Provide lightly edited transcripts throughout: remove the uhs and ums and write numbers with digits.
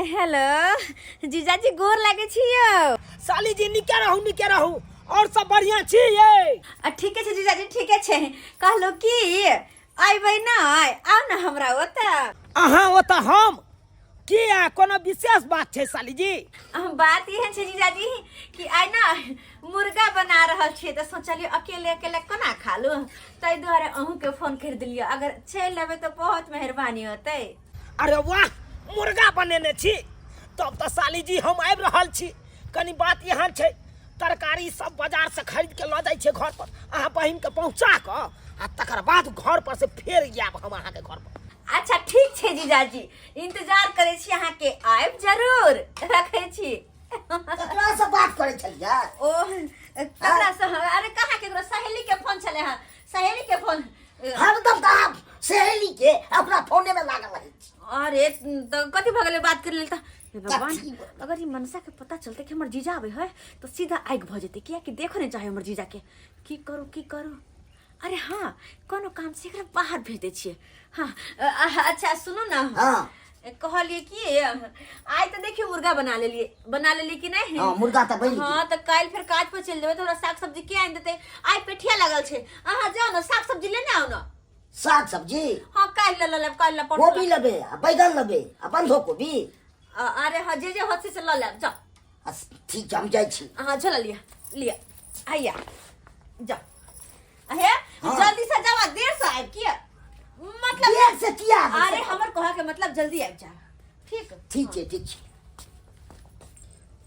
Hello जीजाजी गोर लागे छियो। साली जी निके रहू और सब बढ़िया छी ये। ठीक है जीजाजी ठीक है। कहलो कि आइबै ना आओ ना हमरा ओता। अहाँ ओता हम किया कोनो विशेष बात छै साली जी? बात ये है जीजाजी कि आइ ना मुर्गा बना रहल छियै तो सोचलियो अकेले अकेले कोना खा लू तै दुआरे अहूँ के फोन कर दिलियो। अगर चल लेबै तो बहुत मेहरबानी होतै। अरे वाह मुर्गा बनेने छी तब तो साली जी हम आबि रहल छी। कनी बात यहाँ छै तरकारी सब बाजार से खरीद के ल जाय छै घर पर। अहाँ बहिन के पहुंचा क आ तकर बाद घर पर से फेर आयब हम अहाँ के घर पर। अच्छा ठीक छै जीजाजी इंतजार करे छी अहाँ के आइब जरूर रखे छी। ककरा से बात करे छलिया? ओ ककरा से? अरे कहाँ केकरो सहेली के फोन छले हां। सहेली के फोन हरदम कहा सहेली के अपना फोने में लागल रहे छी। अरे तो कथि भगले बात कर लेल त भगवान अगर ये मनसा के पता चलते कि हमर जीजा आवे है तो सीधा आइग भ जेते। किया कि देखो ने चाहे हमर जीजा के की करू। अरे हाँ कोनो काम से एकरा बाहर भेज दे छिए। हाँ अच्छा सुनो ना। हां कहलिए कि आज तो देखिए मुर्गा बना लेलिए कि नहीं? हां मुर्गा त बनि। हां तो काल फिर काज पर चल जेबे। थोड़ा साग सब्जी के आन देते। आज पेठिया लागल छे। अहाँ जाओ ना साग सब्जी लेने आओ ना। साग सब्जी? हां काल ले काल ला गोभी लेबे आ बैगन लेबे आ बंधो कोबी। अरे हाँ जे होत से ल ले जाओ। ठीक हम जाय छी। हाँ चल लिया आइया जा। अहे जल्दी से जावा देर से आइब किया मतलब देर से किया? अरे हमर कहा के मतलब जल्दी आइब जा। ठीक है।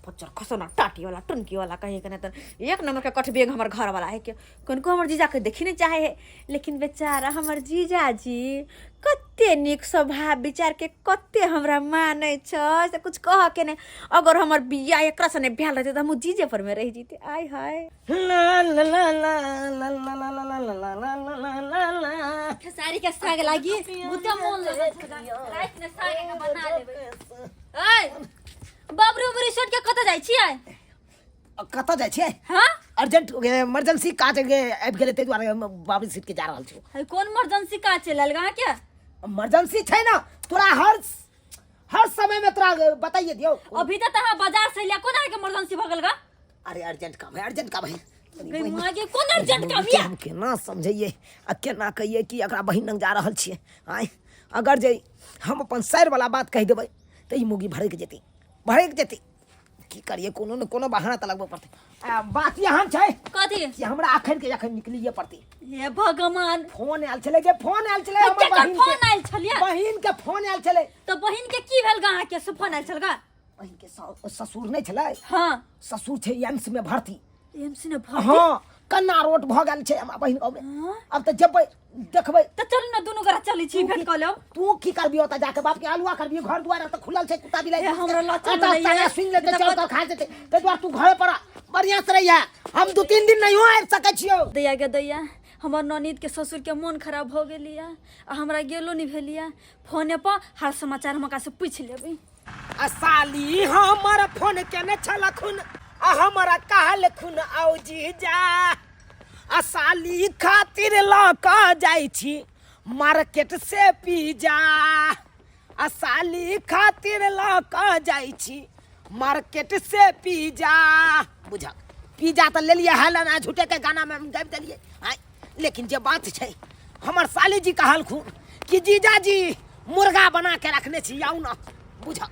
पच्चर खसोना टाटी वाला टुनकी वाला कहे के त एक नंबर के कठबेग हमर घर वाला है के कनको हमर जीजा के देखी नहीं चाहे है। लेकिन बेचारा हमर जीजा जी कते निक स्वभाव विचार के कते हमरा माने छ से कुछ कह के ने। अगर हमर बिया एकरा सने भेल रहते त हम जीजे पर में रह जीते। आय हाय ला ला ला ला ला ला ला ला ला ला ला ला खेसारी के साग लागी बुद्धा मोल लगे रात में साग के बना लेबे। ओए बाबरू बरी शॉट के कत जाय छियै? कत जाय छियै? हां अर्जेंट इमरजेंसी काज आबि गेलै तै दुआरे बाबरी सीट के जा रहल छी। है कौन इमरजेंसी काज चलल गा के? इमरजेंसी छै ना तोरा हर समय में तोरा बताइए दियो। अभी तक तहां बाजार से ले कोना के इमरजेंसी भगल गा? अरे अर्जेंट काम है। गई मागे कोन अर्जेंट काम या? हम केना समझिए आ केना कहिए कि एकरा बहिन लग जा रहल छियै। आय अगर जे हम अपन सैर वाला बात कह देबै त ई मुगी भड़क जेतै की करिए कोनो न कोनो बहाना त लगबो पड़तै। बात यहाँ छै कथि कि हमरा आखिर के जखन निकलिए पड़तै। हे भगवान फोन आयल छले हमर बहिन फोन आयल छलिया। बहिन के फोन आयल छले तो बहिन के की भेल गा के फोन आयल छल गा? बहिन के ससुर नहीं छले? हां ससुर छै एम्स में भर्ती। एम्स ने भर्ती? हां कन्ना रोड भ गेल छै हमरा बहिन अब। अब त जेबै देखबै त चल न दुनु गोरा चली छी भेट क लेब। तू की करबी ओता जाके बाप के हलवा करबी? घर द्वार त खुलल छै कुत्ता बिलाई हमरा लचर नहीं सुन ले त चल खा जेते। ते द्वार तू घर पर बढ़िया से रहिया। हम 2-3 दिन नहीं आबि सकै छियो। दैया के दैया हमर ननीद के ससुर के मन खराब हो गेलिया आ हमरा गेलो नहीं भेलिया। फोने पर हाल समाचार हमका से पूछ लेबै। आ साली हमर फोन केने छलखुन आ हमरा कहल खुन आउ जीजा आ साली खातिर ल क जाई छी मार्केट से पिज्जा। आ साली खातिर ल क जाई छी मार्केट से पिज्जा। बुझा पिज्जा त ले लिया है ना झूठे के गाना में गाबि देलिए। लेकिन जे बात छै हमर साली जी कहलखुन कि जीजा जी मुर्गा बना के रखने छी आउ ना। बुझा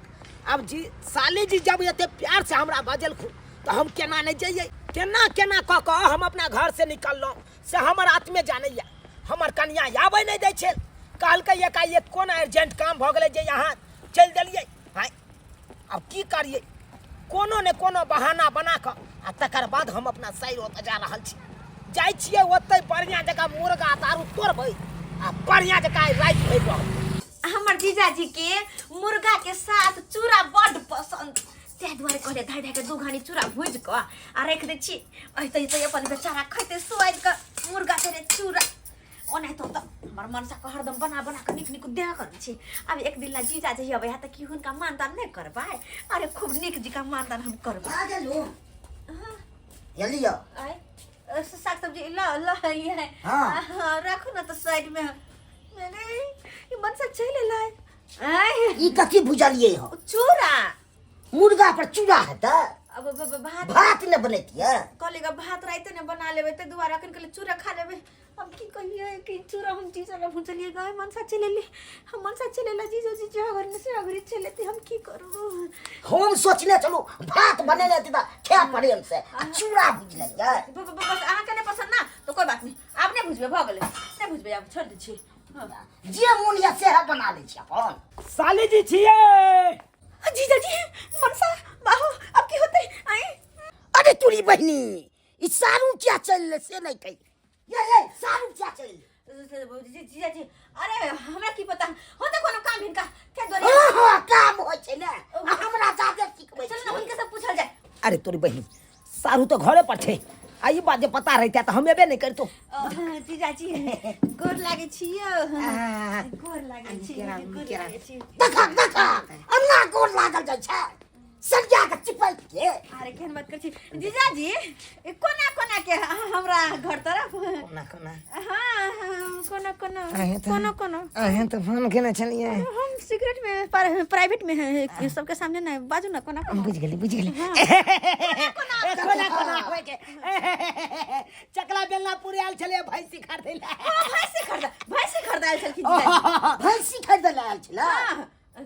अब जी साली जी जब एते प्यार से हमरा बजलखुन तो हम केना नहीं जाइए? केना क हम अपना घर से निकललौं से हमर आत्मे जानैया। हमर कन्या आबै नहीं दै छै। कहलकै एकाएक कोन अर्जेंट काम भ गेलै जे यहाँ चल देलिए। अब की करिए कोनो ने कोनो बहाना बना क आ तकर बाद हम अपना सैर ओत जा रहल छी। जाय छियै ओतै बढ़िया जगह मुर्गा तारू तोड़बै आ बढ़िया जगह रात भरि रहब। हमर जीजाजी के मुर्गा के साथ चूड़ा बड़ पसंद ते दुआरे कहले धाय धाय के 2 घानी चूड़ा भूज क आ रख दे छी। ऐतै अपन बेचारा खैते स्वाद के मुर्गा तेरे चूड़ा ओने तो हमर मनसा को हरदम बना के निक देह कर छी। अब एक दिन ला जीजा जी अब त की हुनका मानदान नहीं करबै? अरे खूब निक जी का मानदान हम करबै। आ गेलो लियो आय साग सब्जी ल ये हां रखो ना तो साइड में। मैंने ये मनसा चले लाए आय ई कथी बुझलिए हो चूरा मुर्गा पर चूड़ा है त अब भात भात न बनैतिए कलेगा भात राइते ने बना लेबे ते दुबारा कन के चूरा खा लेबे अब की कहिए कि चूरा हम चीज वाला भूचलिए गाय मनसा चले ले हम मनसा चले ला जीजो जी घर में से अगर चले ते हम की करू हम सोचले चलो भात बने लेते त क्या पड़े हमसे चूड़ा बुझ लेंगे बस आहा के नहीं पसंद ना तो कोई बात नहीं आप नहीं बुझबे भ गेले नहीं बुझबे आप छोड़ दीजिए जे मन या से बना ले छी अपन साली जी छिए जीजा जी मनसा बाहु अब की होते आई अरे तुरी बहनी ई सारू क्या चल से नहीं कही ये सारू क्या चल जीजा जी अरे हमरा की पता होते कोनो काम हिनका के दोरे हां काम होय छै ने हमरा जादे सिखबै चल ना उनके से पूछल जाए अरे तोरी बहनी सारू तो घरे पर छे आई बात जे पता रहता तो हम एबे नहीं करतो जीजा जी गोर लागे छियो गोर लागे छी देखा अन्ना गोर लागल जाय छै सरिया के चिपक के अरे केहन बात कर छी जीजा जी कोना कोना के हमरा घर तरफ कोना कोना हां कोना कोना कोना कोना अहे तो फोन केने छलिए हम सीक्रेट में प्राइवेट में है सबके सामने ना बाजू ना कोना बुझ गेली कोना कोना होय के चकला बेलना पूरे आल छले भैंसी खरीदेला भैंसी खरीदाल छलखिन जीजा भैंसी खरीदल आयल छला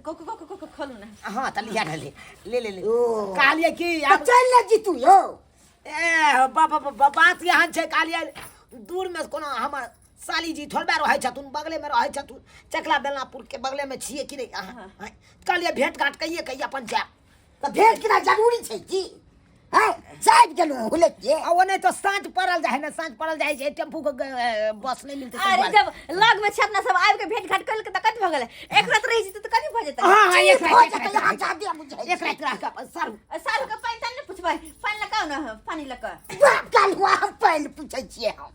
को खोलू ना हां त लिया ले कालिए की चल न जीतू यो ए बात यहाँ छे कालिए दूर में कोनो हमर साली जी थोड़बे रहै छथुन बगले में रहै छथुन चकला बेलनापुर के बगले में छिए कि नहीं कालिए भेंट घाट कहिए अपन जाब त भेंट केना जरूरी छै जी हां साहब गेलो हुले के ओ नहीं तो सांझ पड़ल जाए ना सांझ पड़ल जाए छै टेम्पू के बस नहीं मिलते अरे जब लग में छपना सब आब के भेंट घाट कर के त कत भ गेलै एक रात रहि जते त कनी भ जेतै हां एक रात यहाँ जादे बुझाई एक रात का सारू के पानी तन पूछबै पानी लगाओ ना पानी लक बाप काल हुआ हम पहले पूछै छियै हम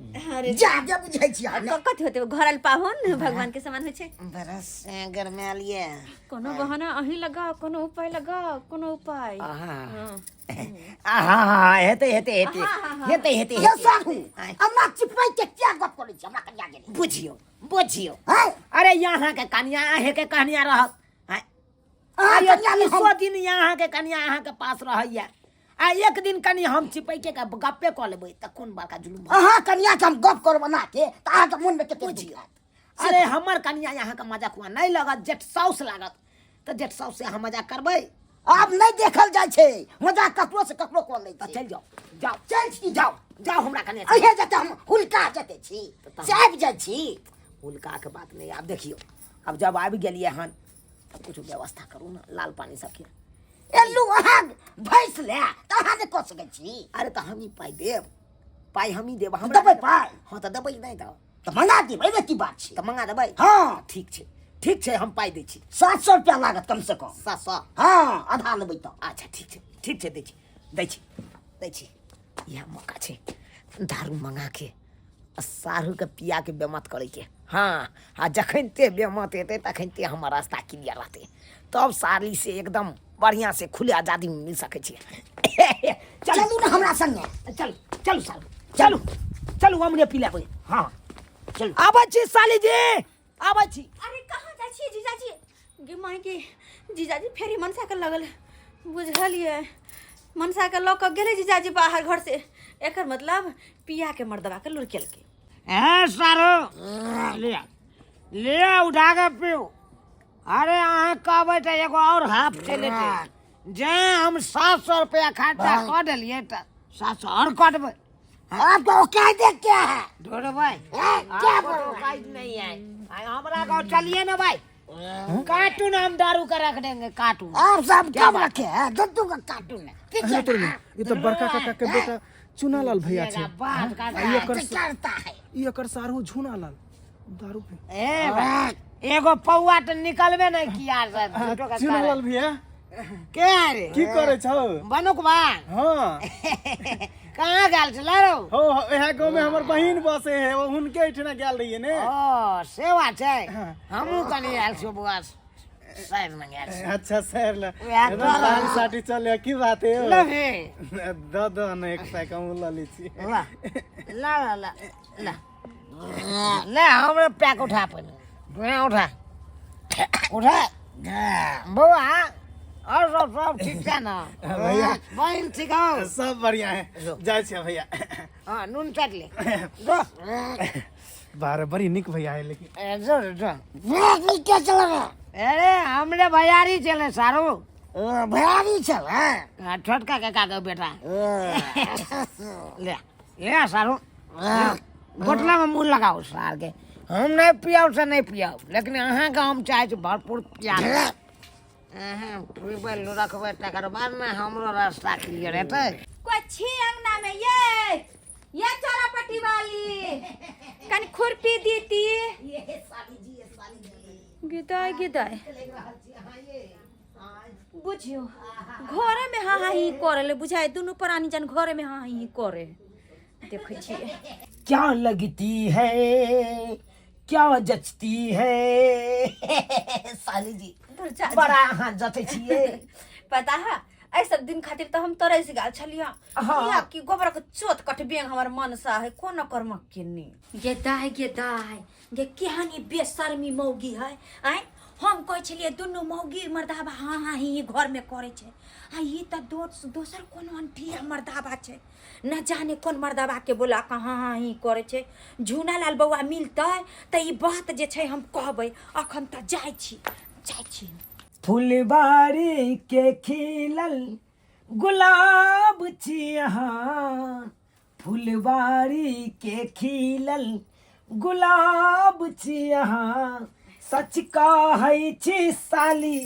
अरे जादे बुझाई छियै कत होते घरल पाहुन भगवान के समान होय छै बरस गरमालिए कोनो बहाना अही लगाओ कोनो उपाय लगाओ कोनो उपाय हां हेते ये साहू हमरा चिपकै के क्या गप करै छी हमरा कन्या गेली बुझियो हां अरे यहाँ के कन्या आहे के कन्या रहत कन्या आयो 100 दिन यहाँ के कन्या अहाँ के पास रहैया आ एक दिन कनी हम चिपैके के गप्पे क लेबै त कोन बड़का जुलुम अहाँ कन्या के हम गप कर बना के त अहाँ के मन में कते बुझियो अरे हमर कन्या यहाँ के मजाक हुआ नहीं लगत जेठ साउस लागत त जेठ साउस से हम मजाक करबै आप नहीं देखल जाय छै मजाक ककरो से ककरो को ले चल जाओ चल छी जाओ हमरा कन्या अहे जते हम हुलका जते छी साहब जाय छी हुलका के बात नहीं आप देखियो अब जब आबि गेलिए हन त कुछ व्यवस्था करू ना लाल पानी सबके एल्लू अहाँ भैंस ले त अहाँ ने क सकै छी अरे त हम ही पाई देब पाई हम ही देब हम देबै पाई हां त देबै नहीं त मंगा देबै ने की बात छै त मंगा देबै हां ठीक छै हम पाई दै छी 700 रुपया लागत कम से कम 700 हां आधा लेबै त अच्छा ठीक छै दै छी यह मौका छै दारू मंगा के सारू के पिया के बेमत करे के हाँ आ जखन ते बेमत हेतै तखन ते हमर रास्ता क्लियर रहतै तब साली से एकदम बढ़िया से खुले आजादी मिल सकै छै चलू ना हमरा संगे चलू सारू चलू हमने पी लेबै हाँ चलू आबै छी साली जी आबै छी अरे कहाँ जाइ छी जीजाजी गे माय के जीजाजी फेरी मनसा के लगल बुझलिए मनसा के लऽ कऽ गेलै जीजाजी बाहर घर से एकर मतलब पिया के मर्दवा के लुरकेल के ए सारू ले उठा के पियो अरे अहाँ कहबै त एगो और हाफ चले जे हम 700 रुपया खर्चा कर देलिए त 700 और कटबै आपको औकात देख क्या है ढोड़बै क्या बोल औकात नहीं है हमरा गाँव चलिए ना भाई कार्टून हम दारू का रख देंगे कार्टून आप सब क्या रखे हैं दुद्धू का कार्टून है ये तो बड़का काका के बेटा चुनालाल भैया छे करता है ये कर सारू झुनालाल दारू पे एगो पौआ त निकलबे नहीं किया चुनालाल भैया के रे की करे छौ बनुक बा हां कहाँ गेल छला रो हो एहा गांव में हमर बहिन बसे है वो हुनके इठना गेल रहिए ने ओ सेवा छै हमहू कनी आयल छो बुआ साइड में गेल अच्छा सर ला दान साटी चले की बात है ले हे दो न एक पैक हम ला ली छी ले हमरे पैक उठा पहले मैं उठा उठा बउआ और सब ठीक है ना भैया बहन ठीक हो सब बढ़िया है जाइ छियै भैया हाँ नून काट ले जो बारे बड़ी निक भैया है लेकिन जो जो क्या चल रहा अरे हमरे भैयारी चले सारू भयारी चल है छोटका के का दो बेटा ले ले सारू बोतला में मुंह लगाओ सार के हम नहीं पियाओ से नहीं पियाओ लेकिन अहाँ का हम चाहे भरपूर पिया पीबल रखबे तकर बाद में हमरो रास्ता क्लियर हेतै कोई छी अंगना में ये चौरापट्टी वाली कन खुरपी दीती गिदाय गिदाय बुझियो घरे में हाँ हाँ ही करे ले बुझाए दोनों प्राणी जन घरे में हाँ ही करे देखै छियै क्या लगती है क्या जचती है साली जी बड़ा हाथ जते छिए पता है ऐ सब दिन खातिर तो हम तोरे से गाल छलिया हाँ। या कि गोबर के चोट कटबे हमर मन सा है कोन कर्म केनी गेदाय गे केहनी बेशर्मी मौगी है आय हम कह छलिए दुनू मौगी मर्दाबा हाँ हाँ ही घर में करे छे आ ई त दोसर कोनो अंठिया मर्दाबा छे न जाने कौन मर्दाबा के बोला कहाँ हाँ ही करे छे झूना लाल बउआ मिलते त ई बात जे छे हम कहबै अखन त जाय छी फुलबारी के खिलल गुलाब छिहाँ फुलबारी के खिलल गुलाब छिहाँ सच कहै छी साली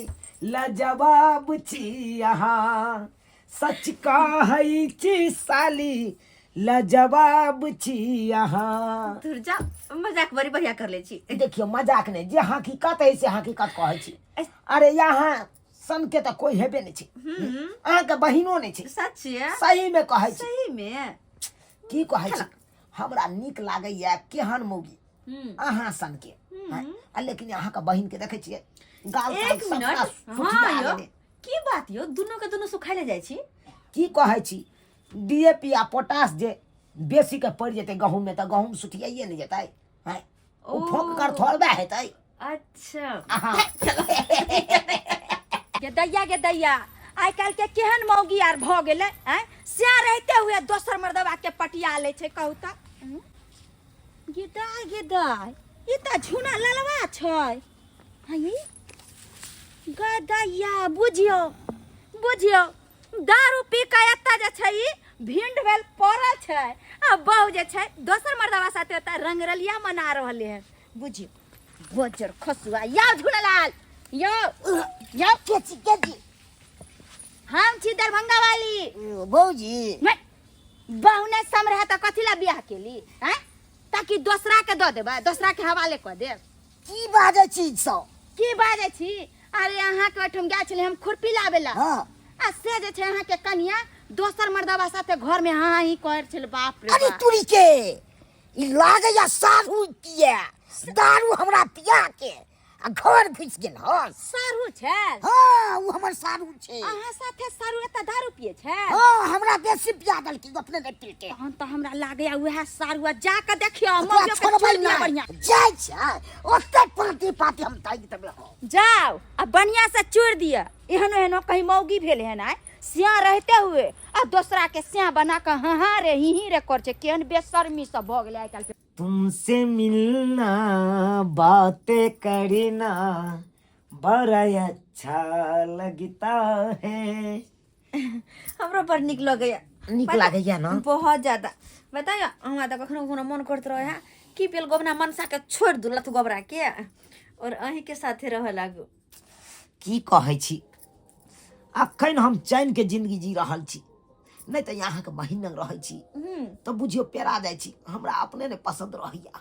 लजवाब छिहाँ सच कहै छी साली लजवाब छिहाँ दुर्जा मजाक बड़ी बढ़िया कर ले छी देखियो मजाक नहीं जे हकीकत है से हकीकत कहै छी अरे यहाँ सन के तो कोई हेबे नहीं छी अहाँ के बहिनो नहीं छी सच है सही में कहै छी सही में की कहै छी हमरा नीक लागैया केहन मौगी अहाँ सन के आ लेकिन अहाँ के बहिन के देखे छियै गाल एक मिनट हाँ यो की बात यो दोनों के दोनों सुखाय ले जाय छी की कहै छी डीएपी आ पोटास जे बेसी के पड़ जेतै गहूम में त गहूम सुठियाइए नहीं जेतै हैं ओ ठोक कर थोड़बे हेतै अच्छा गे दैया आइ काल के केहन मौगी आर भ गेलै हैं सिया रहते हुए दोसर मर्दवा के पटिया ले छै कहू त गिदाय ई त झुना ललवा छै हई गदैया बुझियो दारू पी के एता जे छै ई भिंड भेल पड़ल छै आ बहु जे छै दोसर मर्दवा साथे ओता रंगरलिया मना रहले है बुझियो गोजर खसुआ या झुलालाल यो केची हम छी दरभंगा वाली बौजी बहु ने सम रहे त कथिला बियाह केली हैं ताकि दोसरा के द देबा दोसरा के हवाले क देब की बाजे चीज सब की बाजे छी अरे अहाँ के ओठम गा छले हम खुरपी लाबेला हां आ से जे छै अहाँ के कनिया दोसर मर्दवा साथे घर में हाँ ही कहर छल बाप रे अरे तुरी के ई लागैया सारू पिया दारू हमरा पिया के आ घर घुस गेल हन सारू छै हां उ हमर सारू छै अहाँ साथे सारू एता दारू पिए छै हां हमरा बेसी पिया दल की अपने नहीं पीते तहन त हमरा लागैया उहे सारुआ जा के देखियो मौजो के छोड़ दिया बढ़िया जाय छै ओते पार्टी पार्टी हम ताई तबे हो जाओ आ बढ़िया से चोर दिया एहनो कहीं मौगी भेल है ना सिया रहते हुए आ दूसरा के सिया बना के हाँ रे ही रे कर छे केहन बेशर्मी सब भ गेलै आइ काल के तुमसे मिलना बातें करना बड़ा अच्छा लगता है हमरो पर निक लगैया निक लागैया ना बहुत ज्यादा बताइयो हमरा त कखनो कखनो मन करत रहे है कि पेल गोबना मनसा के छोड़ दू लत गोबरा के और अही के साथे रह लागू की कहै छी अखन हम चैन के जिंदगी जी रहल छी नहीं तो यहाँ के बहिन लग रहे छी तो बुझियो पेरा जाय छी हमरा अपने ने पसंद रहैया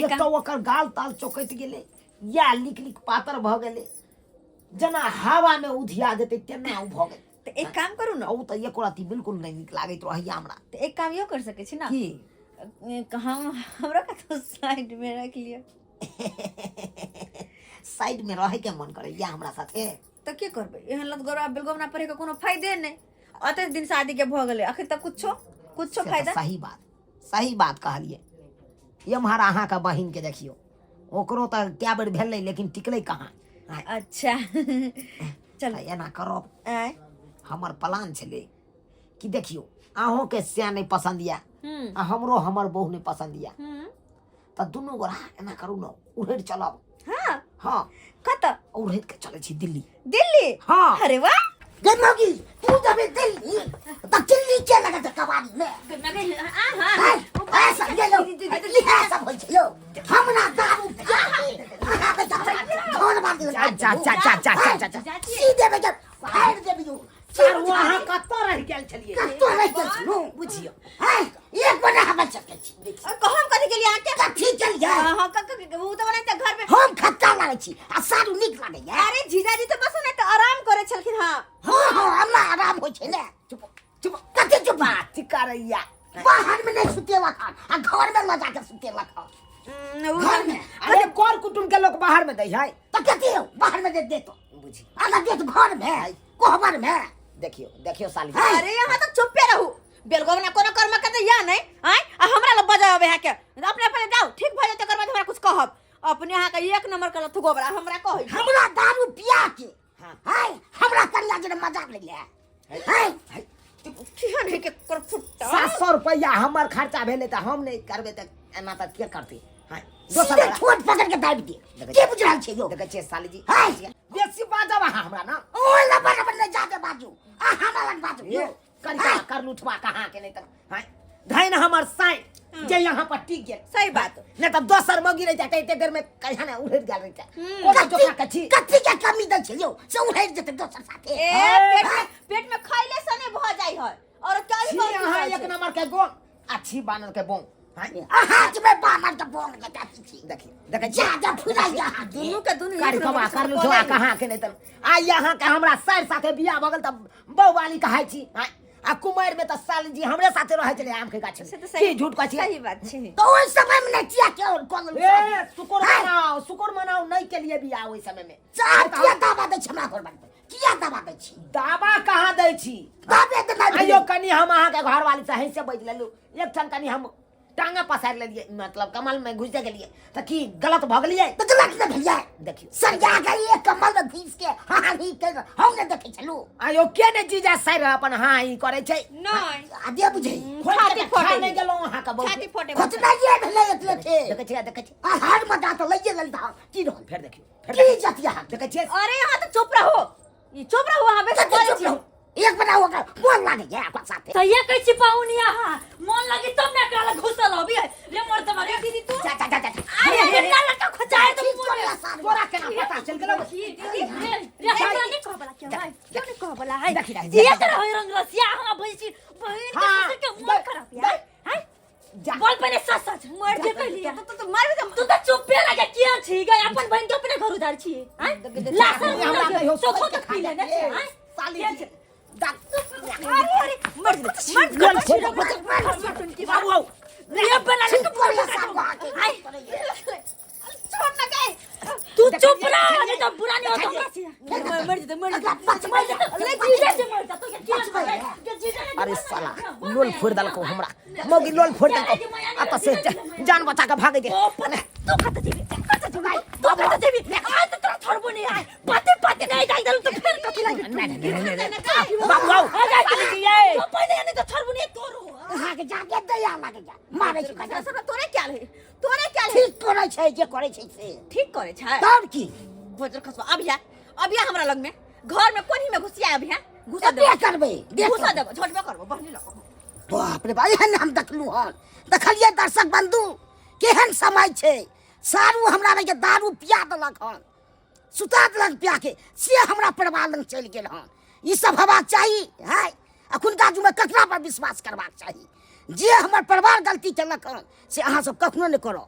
एक तो ओकर गाल ताल चौकट गेले या लिक लिक पातर भ गेले जना हवा में उधिया जेते तेना उ भ गेल त एक काम करू न उ त एको राती बिल्कुल नहीं निक लागैत रहैया हमरा त एक काम यो कर सके छी ना की हम हमरा का तो साइड में रख लियो साइड में रहे के मन करे या हमरा साथे त के करबे एहन लत गोरा बेलगोबना परे के कोनो फायदे नहीं अते दिन शादी के भ गेले अखन तक कुछो फायदा सही बात कहलिए ये हमारा अहाँ का बहिन के देखियो ओकरो तो क्या बेर भेलै लेकिन टिकलै कहाँ। अच्छा चल एना करब आय हमर प्लान छलै कि देखियो अहों के से नहीं पसंद या हम्म आ हमरो हमर बहू नहीं पसंद या हम्म त दुनू गोरा एना करू न उड़ैत चलब। हाँ हाँ कत उड़ैत के चलै छी दिल्ली। दिल्ली हाँ अरे वाह गमगी तू जब दिल्ली त दिल्ली के लगत कबाड़ी में हाँ ऐसा ये लो ये सब होय छै लो हमरा दारू पिया के कौन बात जा सीधे में जब फाड़ देबियो सर वहां कत रह गेल छलिए कतो रह गेल छनु बुझियो हैं एक बना हम सके छी कहम कथि के लिए आके कथी चल जाए हां वो तो बनाते घर में हम खट्टा लागे छी आ सारू नीक लागे या अरे जीजाजी तो बस ना आराम करे छलखिन हां हां हमरा आराम होय छै ने चुप चुप कथी चुप बात करैया बाहर में नहीं सुतेला खान आ घर में लगा के सुतेला खान घर में अरे कर कुटुम के लोग बाहर में दै है तो कथी हो बाहर में दे तो बुझी अगर दे तो घर में कोहबर में देखियो देखियो साली अरे यहाँ तो चुपे रहू बेलगोग ना कोनो कर्म करते या नहीं आय आ हमरा ल बजावे है के अपने अपने जाओ ठीक भ जते करबा हमरा कुछ कहब अपने यहाँ का एक नंबर का लथु गोबरा हमरा कहै हमरा दारू पिया के हाय हमरा करिया जे मजाक ले ले हाय किहन है के कर फुट्टा 700 रुपया हमर खर्चा भेले त हम नहीं करबे त एना त के करते हां सीधे छोट पकड़ के दाबी दे के बुझ रहल छै यो देखे छियै साली जी हाय बेसी बाजब हमरा ना ओए लबर लबर ले जाके बाजू आ हमरा लग बाजू ये करिया कर लुठवा कहाँ के नहीं तक हां धैन हमर साई जे यहाँ पर टिक गेल सही बात नहीं तब दोसर मगी रह जाते इतने देर में कहिया ना उड़े गेल रह जाए कोना चोखा कछि कथी के कमी द छै यो से उड़ै जेते दोसर साथे ए पेट में खइले से नहीं भ जाई है और क्या छी यहाँ एक नंबर के गो अच्छी बानर के बों हाथ में बामर के बोंग के काटी छी देखिए देखे ज्यादा फुलाई जा दोनों के दोनों कर कमा कर लुठवा कहाँ के नहीं तब आ यहाँ के हमरा सर साथे बियाह भगल तब बहू वाली कहाई छी आ कुमार में तो साली जी हमरे साथे रहे चले आम के गाछ से तो की सही झूठ कहै सही बात छै तो उस समय में चिया के और कॉल ए शुक्र मनाओ नहीं के लिए बियाह ओइ समय में किया दावा दै छमा घर बात किया दावा दै छी दावा कहाँ दै छी दावे त नहीं आइयो कनी हम अहाँ के घर वाली से से बैठ लेलु एक ठन कनी हम टांगा पसार लेलिए मतलब कमल में घुस गेलिए त की गलत भ गेलिए तो गलत न भैया देखियो सरजा गई एक कमल में घिस के हां ही के हम ने देखे छलु आइयो के ने जीजा सर अपन हां ही करे छै नहीं आदे बुझे छाती फोटे नहीं गेलो अहाँ का बहुत छाती फोटे खोजना ये भेले एतले थे देखे छी आ हार मटा तो लइए गेल था की रहल फिर देखियो की जतिया देखे छी अरे यहाँ तो चुप रहो ये चुप रहो हमें तो बोले छी एक बनाओ का बोल लागे गया आपका साथे तो ये कैसी पाऊनी यहाँ मन लगी तब ना काला घुसल हो भी ले मर तुम्हारे दीदी तू जा अरे ये काला का खचाए तो तोरा साथ तोरा केना पता चल गेलो दीदी रे नहीं कह बोला क्या भाई क्यों नहीं कह बोला है देखी ये तरह हो रंग रसिया हां भैंसी बहन के के मन खराब यार है बोल पहले सच सच मर जे कहलिया तो मार भी तू तो चुप पे लगे किया छी गए अपन बहन के अपने घर उधार छी हैं लासन हमरा कहियो तो खुद पी लेने हैं साली अरे मर बाबू ये बना ले तो तोरा साथ हाय छोड़ ना गए तू चुप रह नहीं तो बुरा नहीं होता मर जा ले जीजा से मर जा तो क्या अरे साला लोल फोड़ दल को हमरा मोगी लोल फोड़ दल को आता से जान बचा के भाग दे तू खाता जीवी तू खाता जीवी आज तो तेरा छोड़बो नहीं आए पाते नहीं जाई दल तो फिर कथि लागी नहीं बाबू आओ तो पहले नहीं तो छोड़बो नहीं तोरो हां के जाके दया लागे जा मारे छी का सब तोरे क्या ले ठीक करे छै जे करे छै से ठीक करे छै तब की भोजर खसवा अब या हमरा लग में घर में कोनी में घुसिया अब यहाँ घुसा दे करबे घुसा देबो झटबे करबो बहनी लगो बाप रे भाई हन हम देखलू हन देखलिए दर्शक बंधु केहन समय छै सारू हमरा लगे दारू पिया देलक हन सुता देलक पिया के से हमरा परिवार लग चल गेल हन ई सब हेबाक चाही है अखुनका जुमे ककरा पर विश्वास करबाक चाही जे हमर परिवार गलती केलक हन से अहाँ सब कखनो नहि करब